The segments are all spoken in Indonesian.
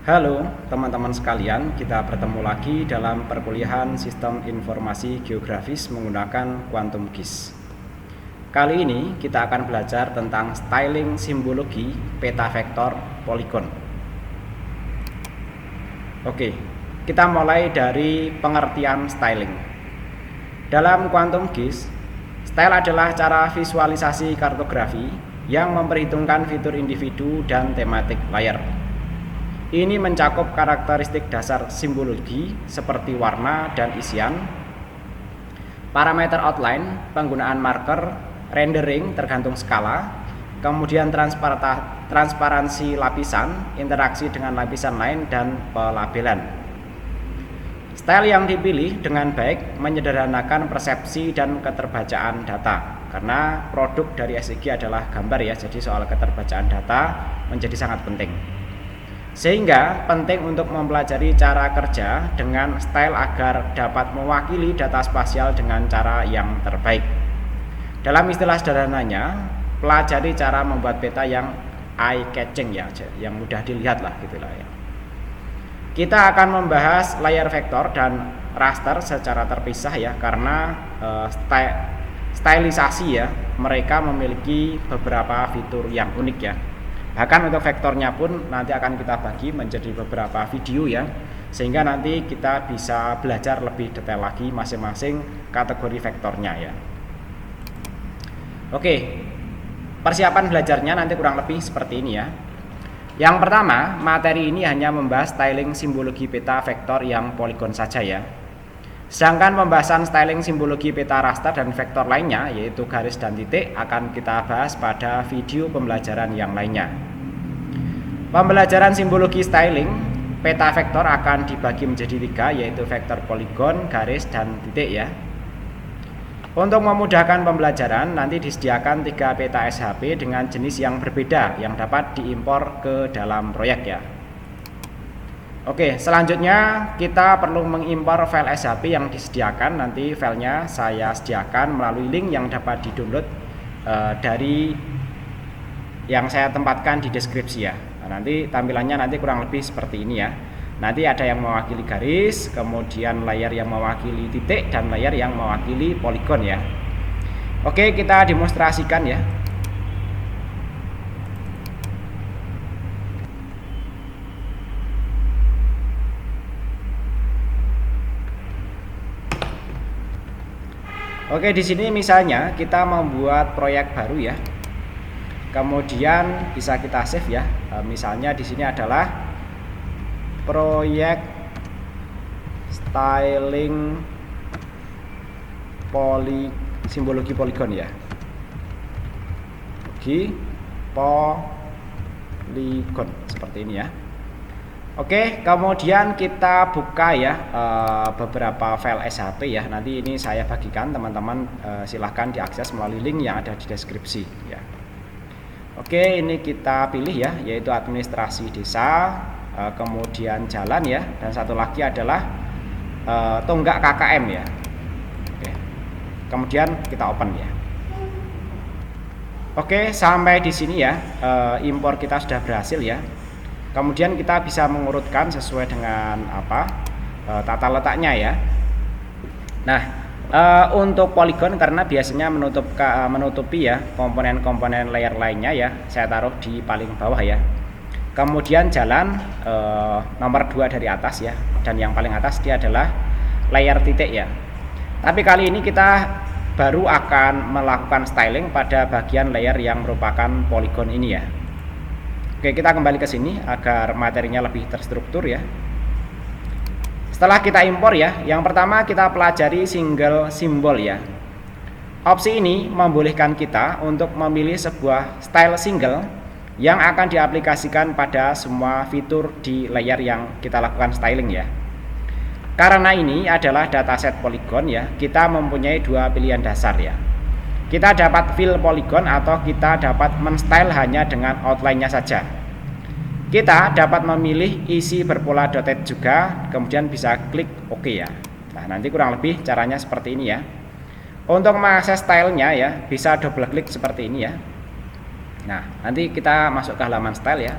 Halo teman-teman sekalian, kita bertemu lagi dalam perkuliahan Sistem Informasi Geografis menggunakan Quantum GIS. Kali ini kita akan belajar tentang styling simbologi peta vektor poligon. Oke, kita mulai dari pengertian styling. Dalam Quantum GIS, style adalah cara visualisasi kartografi yang memperhitungkan fitur individu dan tematik layar. Ini mencakup karakteristik dasar simbologi seperti warna dan isian, parameter outline, penggunaan marker, rendering tergantung skala, kemudian transparansi lapisan, interaksi dengan lapisan lain, dan pelabelan. Style yang dipilih dengan baik menyederhanakan persepsi dan keterbacaan data, karena produk dari SIG adalah gambar ya, jadi soal keterbacaan data menjadi sangat penting. Sehingga penting untuk mempelajari cara kerja dengan style agar dapat mewakili data spasial dengan cara yang terbaik. Dalam istilah sederhananya, pelajari cara membuat peta yang eye catching ya, yang mudah dilihat lah gitulah ya. Kita akan membahas layar vektor dan raster secara terpisah ya, karena stylisasi ya, mereka memiliki beberapa fitur yang unik ya. Bahkan untuk vektornya pun nanti akan kita bagi menjadi beberapa video ya, sehingga nanti kita bisa belajar lebih detail lagi masing-masing kategori vektornya ya. Oke, persiapan belajarnya nanti kurang lebih seperti ini ya. Yang pertama, materi ini hanya membahas styling simbologi peta vektor yang poligon saja ya. Sedangkan pembahasan styling simbologi peta raster dan vektor lainnya, yaitu garis dan titik, akan kita bahas pada video pembelajaran yang lainnya. Pembelajaran simbologi styling peta vektor akan dibagi menjadi 3, yaitu vektor poligon, garis, dan titik ya. Untuk memudahkan pembelajaran, nanti disediakan 3 peta SHP dengan jenis yang berbeda yang dapat diimpor ke dalam proyek ya. Oke, selanjutnya kita perlu mengimpor file SHP yang disediakan. Nanti filenya saya sediakan melalui link yang dapat di-download dari yang saya tempatkan di deskripsi ya. Nah, nanti tampilannya nanti kurang lebih seperti ini ya. Nanti ada yang mewakili garis, kemudian layar yang mewakili titik, dan layar yang mewakili poligon ya. Oke, kita demonstrasikan ya. Oke, di sini misalnya kita membuat proyek baru ya. Kemudian bisa kita save ya. Misalnya di sini adalah proyek styling simbologi poligon ya. Poligon seperti ini ya. Oke, kemudian kita buka ya beberapa file SHP ya. Nanti ini saya bagikan teman-teman, silahkan diakses melalui link yang ada di deskripsi ya. Oke, ini kita pilih ya, yaitu administrasi desa, kemudian jalan ya, dan satu lagi adalah tonggak KKM ya. Oke, kemudian kita open ya. Oke, sampai di sini ya, impor kita sudah berhasil ya. Kemudian kita bisa mengurutkan sesuai dengan tata letaknya ya. Nah, untuk poligon karena biasanya menutupi ya komponen-komponen layer lainnya ya, saya taruh di paling bawah ya. Kemudian jalan nomor 2 dari atas ya, dan yang paling atas dia adalah layer titik ya. Tapi kali ini kita baru akan melakukan styling pada bagian layer yang merupakan poligon ini ya. Oke, kita kembali ke sini agar materinya lebih terstruktur ya. Setelah kita impor ya, yang pertama kita pelajari single simbol ya. Opsi ini membolehkan kita untuk memilih sebuah style single yang akan diaplikasikan pada semua fitur di layer yang kita lakukan styling ya. Karena ini adalah dataset poligon ya, kita mempunyai 2 pilihan dasar ya. Kita dapat fill poligon atau kita dapat men-style hanya dengan outline-nya saja. Kita dapat memilih isi berpola dotted juga, kemudian bisa klik OK ya. Nah, nanti kurang lebih caranya seperti ini ya. Untuk mengakses stylenya ya, bisa double klik seperti ini ya. Nah, nanti kita masuk ke halaman style ya.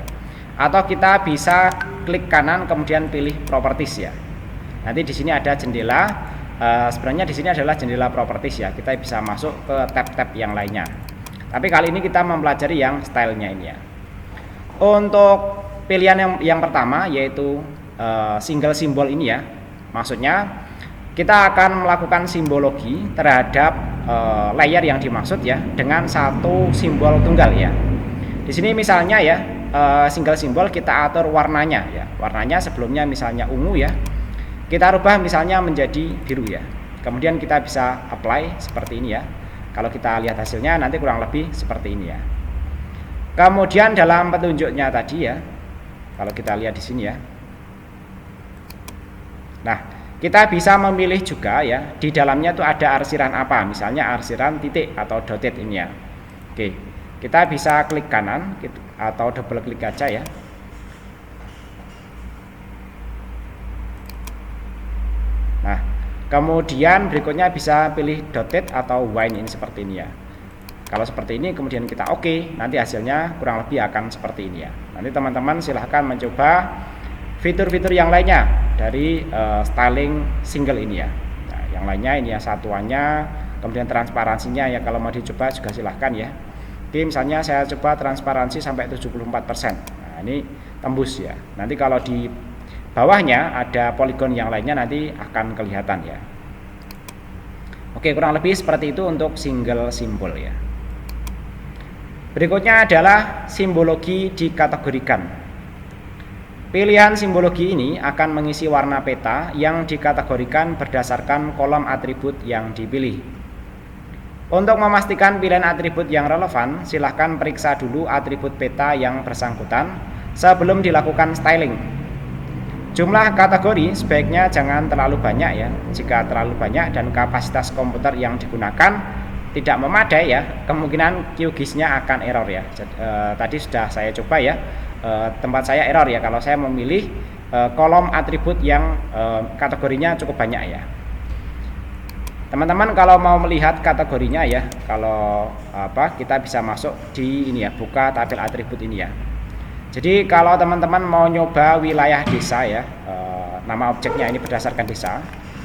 Atau kita bisa klik kanan kemudian pilih properties ya. Nanti di sini ada jendela. Sebenarnya di sini adalah jendela properties ya. Kita bisa masuk ke tab-tab yang lainnya. Tapi kali ini kita mempelajari yang stylenya ini ya. Untuk pilihan yang pertama yaitu single simbol ini ya. Maksudnya kita akan melakukan simbologi terhadap layer yang dimaksud ya dengan satu simbol tunggal ya. Di sini misalnya ya single simbol kita atur warnanya ya. Warnanya sebelumnya misalnya ungu ya. Kita rubah misalnya menjadi biru ya. Kemudian kita bisa apply seperti ini ya. Kalau kita lihat hasilnya nanti kurang lebih seperti ini ya. Kemudian dalam petunjuknya tadi ya. Kalau kita lihat di sini ya. Nah, kita bisa memilih juga ya. Di dalamnya tuh ada arsiran apa? Misalnya arsiran titik atau dotted ini ya. Oke. Kita bisa klik kanan atau double klik aja ya. Nah, kemudian berikutnya bisa pilih dotted atau wine ini seperti ini ya. Kalau seperti ini kemudian kita oke, nanti hasilnya kurang lebih akan seperti ini ya. Nanti teman-teman silahkan mencoba fitur-fitur yang lainnya dari styling single ini ya. Nah, yang lainnya ini ya satuannya, kemudian transparansinya ya kalau mau dicoba juga silahkan ya. Oke, misalnya saya coba transparansi sampai 74%. Nah, ini tembus ya. Nanti kalau di bawahnya ada poligon yang lainnya nanti akan kelihatan ya. Oke, kurang lebih seperti itu untuk single simbol ya. Berikutnya adalah simbologi dikategorikan. Pilihan simbologi ini akan mengisi warna peta yang dikategorikan berdasarkan kolom atribut yang dipilih. Untuk memastikan pilihan atribut yang relevan, silahkan periksa dulu atribut peta yang bersangkutan sebelum dilakukan styling. Jumlah kategori sebaiknya jangan terlalu banyak ya. Jika terlalu banyak dan kapasitas komputer yang digunakan tidak memadai ya, kemungkinan QGIS-nya akan error ya. Tadi sudah saya coba ya, tempat saya error ya kalau saya memilih kolom atribut yang kategorinya cukup banyak ya. Teman-teman kalau mau melihat kategorinya ya, kalau kita bisa masuk di ini ya, buka tabel atribut ini ya. Jadi kalau teman-teman mau nyoba wilayah desa ya, nama objeknya ini berdasarkan desa.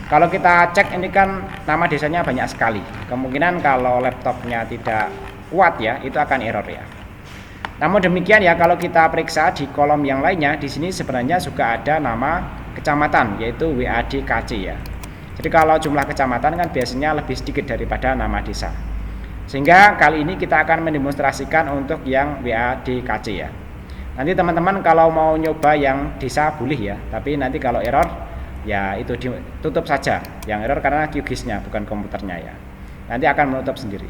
Kalau kita cek ini kan nama desanya banyak sekali. Kemungkinan kalau laptopnya tidak kuat ya, itu akan error ya. Namun demikian ya, kalau kita periksa di kolom yang lainnya, di sini sebenarnya juga ada nama kecamatan yaitu WADKC ya. Jadi kalau jumlah kecamatan kan biasanya lebih sedikit daripada nama desa. Sehingga kali ini kita akan mendemonstrasikan untuk yang WADKC ya. Nanti teman-teman kalau mau nyoba yang desa boleh ya, tapi nanti kalau error ya itu ditutup saja. Yang error karena QGIS-nya bukan komputernya ya. Nanti akan menutup sendiri.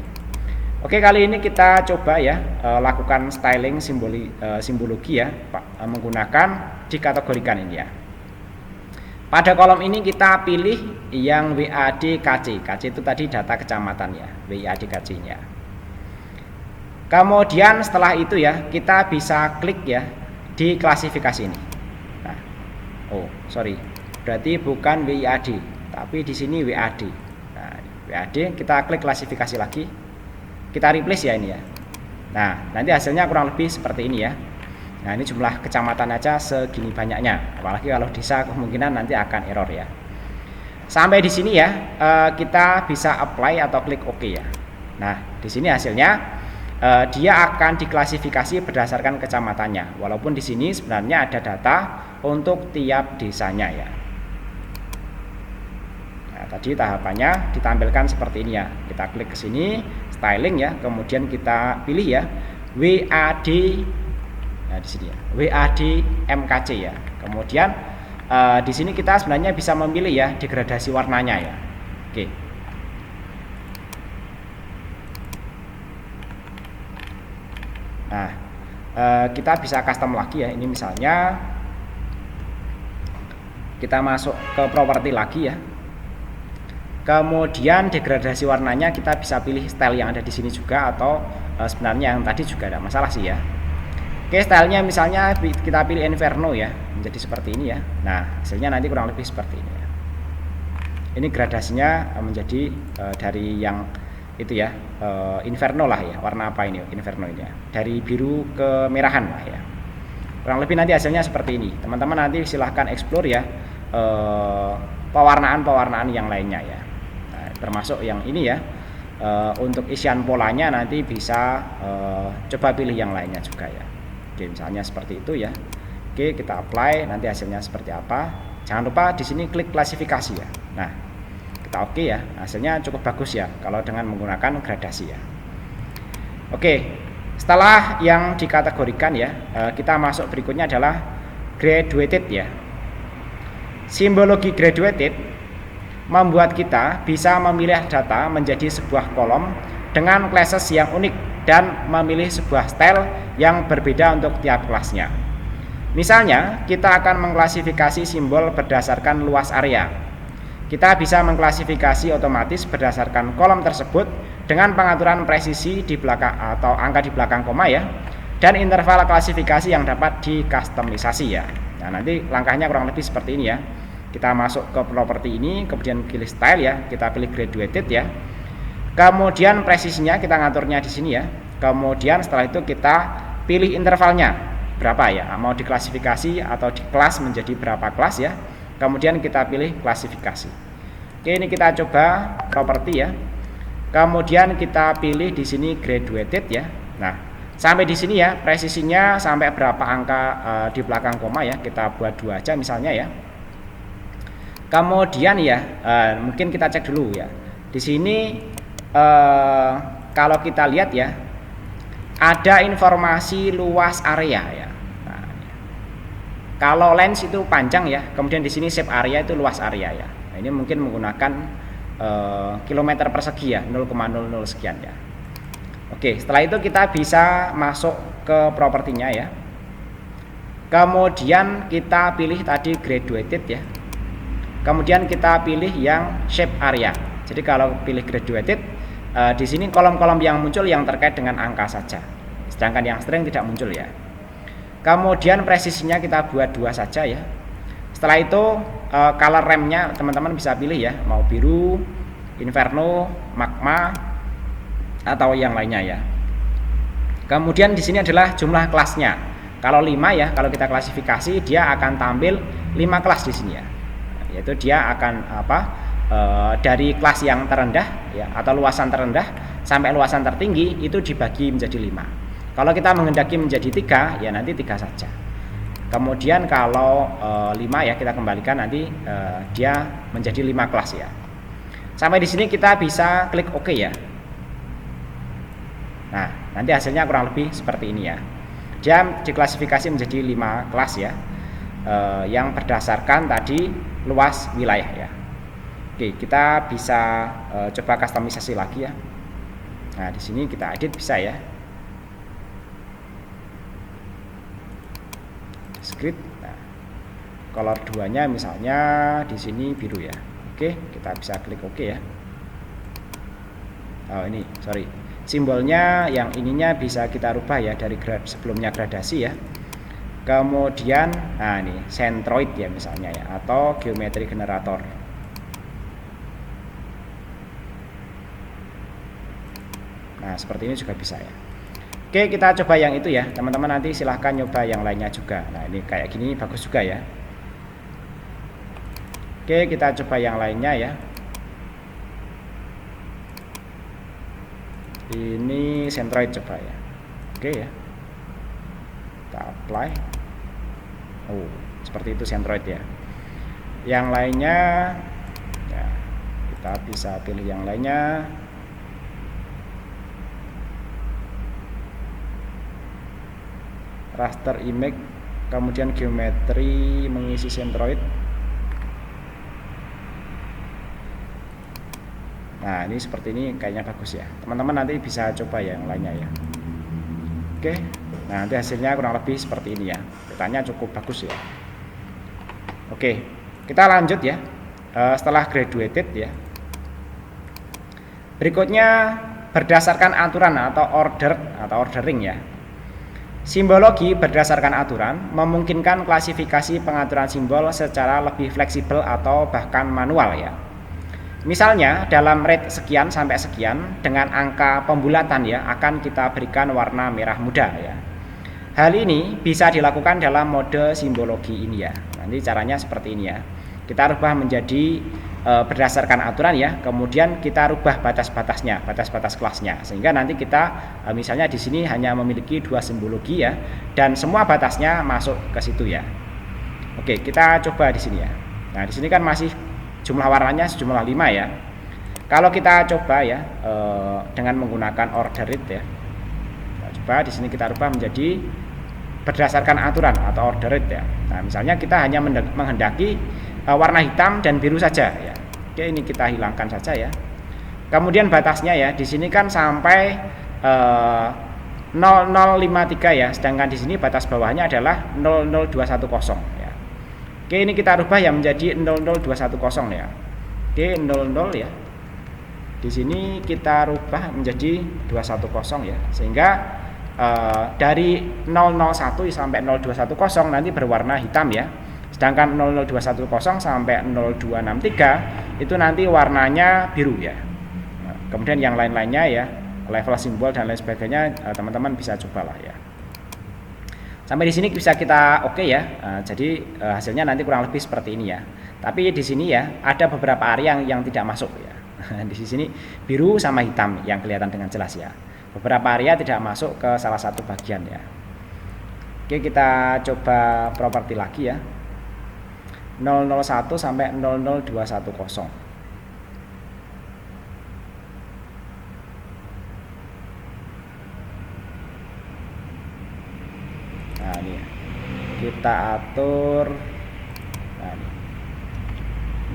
Oke, kali ini kita coba ya lakukan styling simbologi ya menggunakan dikategorikan ini ya. Pada kolom ini kita pilih yang WADKC. KC itu tadi data kecamatan ya, WADKC-nya. Kemudian setelah itu ya kita bisa klik ya di klasifikasi ini. Nah, berarti bukan WAD, tapi di sini WAD. Nah, WAD kita klik klasifikasi lagi, kita replace ya ini ya. Nah, nanti hasilnya kurang lebih seperti ini ya. Nah, ini jumlah kecamatan aja segini banyaknya. Apalagi kalau desa kemungkinan nanti akan error ya. Sampai di sini ya kita bisa apply atau klik OK ya. Nah, di sini hasilnya dia akan diklasifikasi berdasarkan kecamatannya. Walaupun di sini sebenarnya ada data untuk tiap desanya ya. Nah, tadi tahapannya ditampilkan seperti ini ya. Kita klik ke sini, styling ya, kemudian kita pilih ya WAD. Nah, di sini ya, WAD MKC ya. Kemudian di sini kita sebenarnya bisa memilih ya degradasi warnanya ya. Oke. Nah, kita bisa custom lagi ya. Ini misalnya kita masuk ke properti lagi ya. Kemudian degradasi warnanya kita bisa pilih style yang ada di sini juga atau sebenarnya yang tadi juga ada masalah sih ya. Oke, stylenya misalnya kita pilih Inferno ya, menjadi seperti ini ya. Nah, hasilnya nanti kurang lebih seperti ini ya. Ini gradasinya menjadi dari yang itu ya, Inferno lah ya. Warna apa ini Inferno ini ya, dari biru ke merahan lah ya. kurang lebih nanti hasilnya seperti ini. Teman-teman nanti silahkan explore ya pewarnaan-pewarnaan yang lainnya ya. Nah, termasuk yang ini ya. Untuk isian polanya nanti bisa coba pilih yang lainnya juga ya. Oke, misalnya seperti itu ya. Oke, kita apply, nanti hasilnya seperti apa. Jangan lupa di sini klik klasifikasi ya. Nah, kita oke ya, hasilnya cukup bagus ya kalau dengan menggunakan gradasi ya. Oke, setelah yang dikategorikan ya, kita masuk berikutnya adalah graduated ya. Simbologi graduated membuat kita bisa memilih data menjadi sebuah kolom dengan classes yang unik dan memilih sebuah style yang berbeda untuk tiap kelasnya. Misalnya, kita akan mengklasifikasi simbol berdasarkan luas area. Kita bisa mengklasifikasi otomatis berdasarkan kolom tersebut dengan pengaturan presisi di belakang atau angka di belakang koma ya, dan interval klasifikasi yang dapat dikustomisasi ya. Nah, nanti langkahnya kurang lebih seperti ini ya. Kita masuk ke properti ini, kemudian pilih style ya, kita pilih graduated ya. Kemudian presisinya kita ngaturnya di sini ya. Kemudian setelah itu kita pilih intervalnya berapa ya, mau diklasifikasi atau di kelas menjadi berapa kelas ya. Kemudian kita pilih klasifikasi. Oke, ini kita coba properti ya. Kemudian kita pilih di sini graduated ya. Nah, sampai di sini ya, presisinya sampai berapa angka di belakang koma ya. Kita buat 2 aja misalnya ya. Kemudian ya, mungkin kita cek dulu ya. Di sini kalau kita lihat ya, ada informasi luas area ya. Nah, kalau lens itu panjang ya, kemudian di sini shape area itu luas area ya. Nah, ini mungkin menggunakan kilometer persegi ya, 0,00 sekian ya. Oke, setelah itu kita bisa masuk ke propertinya ya. Kemudian kita pilih tadi graduated ya. Kemudian kita pilih yang shape area. Jadi kalau pilih graduated, di sini kolom-kolom yang muncul yang terkait dengan angka saja. Sedangkan yang string tidak muncul ya. Kemudian presisinya kita buat 2 saja ya. Setelah itu color remnya teman-teman bisa pilih ya, mau biru, inferno, magma, atau yang lainnya ya. Kemudian di sini adalah jumlah kelasnya. Kalau 5 ya, kalau kita klasifikasi dia akan tampil 5 kelas di sini ya. Yaitu dia akan dari kelas yang terendah ya, atau luasan terendah sampai luasan tertinggi itu dibagi menjadi 5. Kalau kita menghendaki menjadi 3 ya nanti 3 saja. Kemudian kalau 5 ya kita kembalikan nanti dia menjadi 5 kelas ya. Sampai di sini kita bisa klik OK ya. Nah, nanti hasilnya kurang lebih seperti ini ya. Dia diklasifikasi menjadi 5 kelas ya, yang berdasarkan tadi luas wilayah ya. Oke, kita bisa coba kustomisasi lagi ya. Nah, di sini kita edit bisa ya. Script. Nah, color 2-nya misalnya di sini biru ya. Oke, kita bisa klik OK ya. Oh, ini, sorry. Simbolnya yang ininya bisa kita rubah ya dari sebelumnya gradasi ya. Kemudian, nah ini centroid ya misalnya ya, atau geometri generator. Nah, seperti ini juga bisa ya. Oke, kita coba yang itu ya. Teman-teman nanti silahkan nyoba yang lainnya juga. Nah, ini kayak gini bagus juga ya. Oke, kita coba yang lainnya ya. Ini centroid coba ya. Oke ya. Kita apply. Oh, seperti itu centroid ya. Yang lainnya ya, kita bisa pilih yang lainnya. Raster image, kemudian geometri mengisi centroid. Nah, ini seperti ini kayaknya bagus ya. Teman-teman nanti bisa coba yang lainnya ya. Oke, nah nanti hasilnya kurang lebih seperti ini ya. Petanya cukup bagus ya. Oke, kita lanjut ya. Setelah graduated ya. Berikutnya berdasarkan aturan atau ordering ya. Simbologi berdasarkan aturan memungkinkan klasifikasi pengaturan simbol secara lebih fleksibel atau bahkan manual ya. Misalnya dalam rate sekian sampai sekian dengan angka pembulatan ya akan kita berikan warna merah muda ya. hal ini bisa dilakukan dalam mode simbologi ini ya. Nanti caranya seperti ini ya. Kita rubah menjadi berdasarkan aturan ya. Kemudian kita rubah batas-batasnya, batas-batas kelasnya. Sehingga nanti kita misalnya di sini hanya memiliki 2 simbologi ya, dan semua batasnya masuk ke situ ya. Oke, kita coba di sini ya. Nah, di sini kan masih jumlah warnanya sejumlah 5 ya. Kalau kita coba ya dengan menggunakan ordered ya. Kita coba di sini kita rubah menjadi berdasarkan aturan atau ordered ya. Nah, misalnya kita hanya menghendaki warna hitam dan biru saja ya. Oke, ini kita hilangkan saja ya. Kemudian batasnya ya, di sini kan sampai 0053 ya, sedangkan di sini batas bawahnya adalah 00210 ya. Oke, ini kita rubah ya menjadi 00210 ya. Oke, 00 ya. Di sini kita rubah menjadi 210 ya, sehingga dari 001 sampai 0210 nanti berwarna hitam ya. Sedangkan 00210 sampai 0263 itu nanti warnanya biru ya. Kemudian yang lain-lainnya ya, level simbol dan lain sebagainya, teman-teman bisa cobalah ya. Sampai di sini bisa kita oke ya. Jadi hasilnya nanti kurang lebih seperti ini ya. Tapi di sini ya ada beberapa area yang tidak masuk ya. Di sini biru sama hitam yang kelihatan dengan jelas ya. Beberapa area tidak masuk ke salah satu bagian ya. Oke, kita coba properti lagi ya. 001 sampai 00210. Nah, ini ya. Kita atur nah, ini.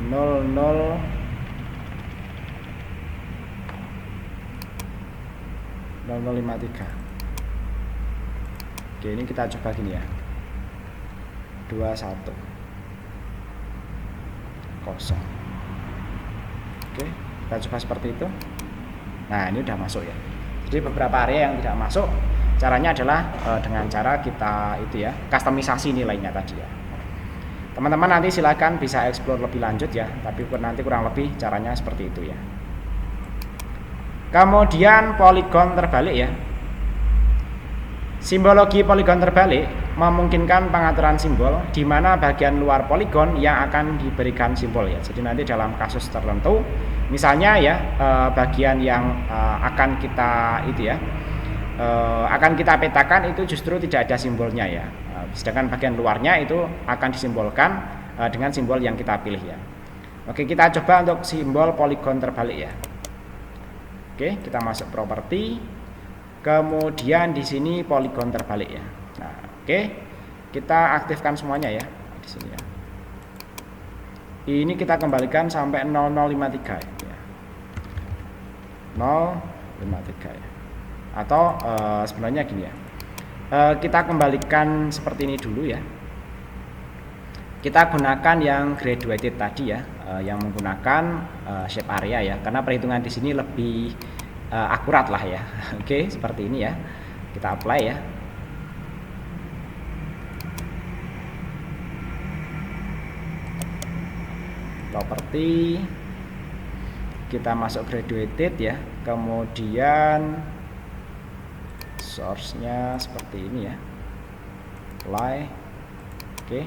0053. Oke, ini kita coba gini ya. 21 0. Oke, kita coba seperti itu. Nah, ini udah masuk ya. Jadi beberapa area yang tidak masuk, caranya adalah dengan cara kita itu ya, customisasi nilainya tadi ya. Teman-teman nanti silakan bisa explore lebih lanjut ya, tapi nanti kurang lebih caranya seperti itu ya. Kemudian poligon terbalik ya. Simbologi poligon terbalik memungkinkan pengaturan simbol di mana bagian luar poligon yang akan diberikan simbol ya. Jadi nanti dalam kasus tertentu, misalnya ya bagian yang akan kita itu ya akan kita petakan itu justru tidak ada simbolnya ya. Sedangkan bagian luarnya itu akan disimbolkan dengan simbol yang kita pilih ya. Oke, kita coba untuk simbol poligon terbalik ya. Oke, kita masuk properti. Kemudian di sini poligon terbalik ya. Nah, oke. Kita aktifkan semuanya ya di sini ya. Ini kita kembalikan sampai 0053 ya. 053 ya. Atau sebenarnya gini ya. Kita kembalikan seperti ini dulu ya. Kita gunakan yang graduated tadi ya, yang menggunakan shape area ya, karena perhitungan di sini lebih akurat lah ya. Oke, seperti ini ya. Kita apply ya. Properti, kita masuk graduated ya. Kemudian source-nya seperti ini ya. Apply. Oke.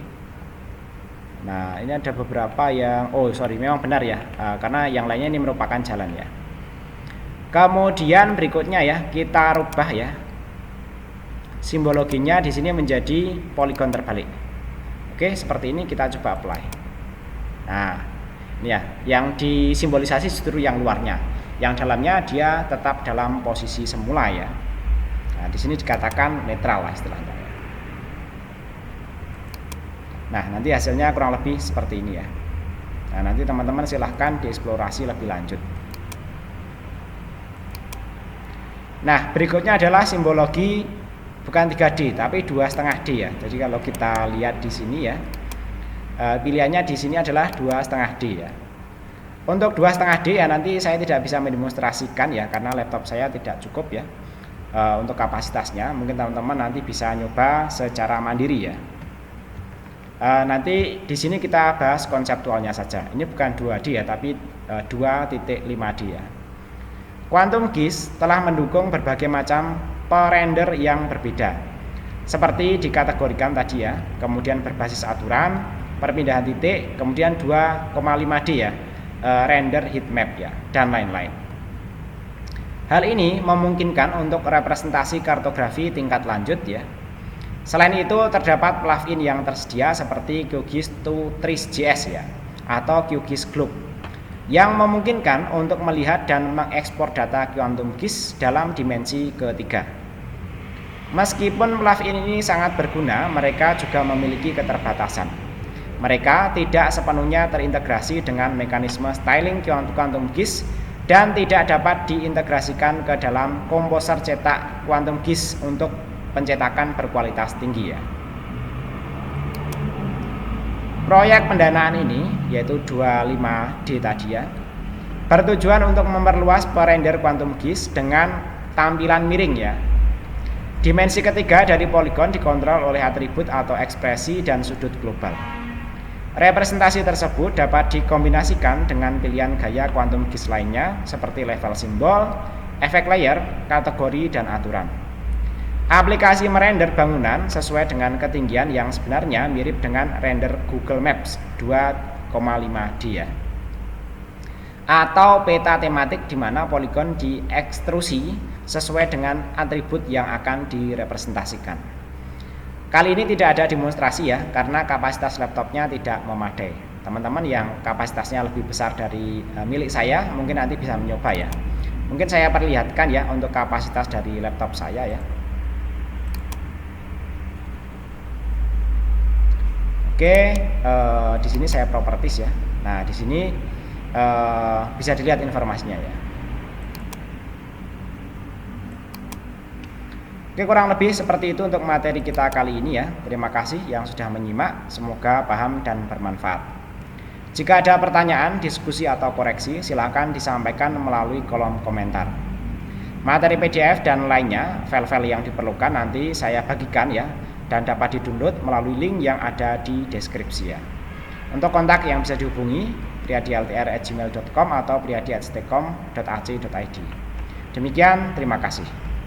Nah, ini ada beberapa yang memang benar ya, karena yang lainnya ini merupakan jalan ya. Kemudian berikutnya ya, kita rubah ya simbologinya di sini menjadi poligon terbalik. Oke, seperti ini kita coba apply. Nah, ini ya, yang disimbolisasi justru yang luarnya, yang dalamnya dia tetap dalam posisi semula ya. Nah, di sini dikatakan netral lah istilahnya. Nah, nanti hasilnya kurang lebih seperti ini ya. Nah, nanti teman-teman silahkan dieksplorasi lebih lanjut. Nah, berikutnya adalah simbologi bukan 3D tapi 2,5D ya. Jadi kalau kita lihat di sini ya, pilihannya di sini adalah 2,5D ya. Untuk 2,5D ya nanti saya tidak bisa mendemonstrasikan ya, karena laptop saya tidak cukup ya untuk kapasitasnya. Mungkin teman-teman nanti bisa nyoba secara mandiri ya. Nanti di sini kita bahas konseptualnya saja. Ini bukan 2D ya, tapi 2.5D ya. Quantum GIS telah mendukung berbagai macam pre-render yang berbeda. seperti dikategorikan tadi ya, kemudian berbasis aturan, perpindahan titik, kemudian 2,5D ya, render heat map ya, dan lain-lain. Hal ini memungkinkan untuk representasi kartografi tingkat lanjut ya. Selain itu terdapat plugin yang tersedia seperti QGIS to TRIS.js ya, atau QGIS Globe, yang memungkinkan untuk melihat dan mengekspor data Quantum GIS dalam dimensi ketiga. Meskipun plugin ini sangat berguna, mereka juga memiliki keterbatasan. Mereka tidak sepenuhnya terintegrasi dengan mekanisme styling Quantum GIS dan tidak dapat diintegrasikan ke dalam komposer cetak Quantum GIS untuk pencetakan berkualitas tinggi ya. Proyek pendanaan ini, yaitu 25D tadi ya, bertujuan untuk memperluas perender Quantum GIS dengan tampilan miring ya. Dimensi ketiga dari poligon dikontrol oleh atribut atau ekspresi dan sudut global. Representasi tersebut dapat dikombinasikan dengan pilihan gaya Quantum GIS lainnya seperti level simbol, efek layer, kategori, dan aturan. Aplikasi merender bangunan sesuai dengan ketinggian yang sebenarnya mirip dengan render Google Maps 2,5D ya. Atau peta tematik di mana poligon diekstrusi sesuai dengan atribut yang akan direpresentasikan. Kali ini tidak ada demonstrasi ya, karena kapasitas laptopnya tidak memadai. Teman-teman yang kapasitasnya lebih besar dari milik saya mungkin nanti bisa mencoba ya. Mungkin saya perlihatkan ya untuk kapasitas dari laptop saya ya. Oke, di sini saya properties ya. Nah, di sini bisa dilihat informasinya ya. Oke, kurang lebih seperti itu untuk materi kita kali ini ya. Terima kasih yang sudah menyimak, semoga paham dan bermanfaat. Jika ada pertanyaan, diskusi atau koreksi, silakan disampaikan melalui kolom komentar. Materi PDF dan lainnya, file-file yang diperlukan nanti saya bagikan ya, dan dapat di-download melalui link yang ada di deskripsi ya. Untuk kontak yang bisa dihubungi, priyadi@ltr@gmail.com atau priyadi@stekom.ac.id. Demikian, terima kasih.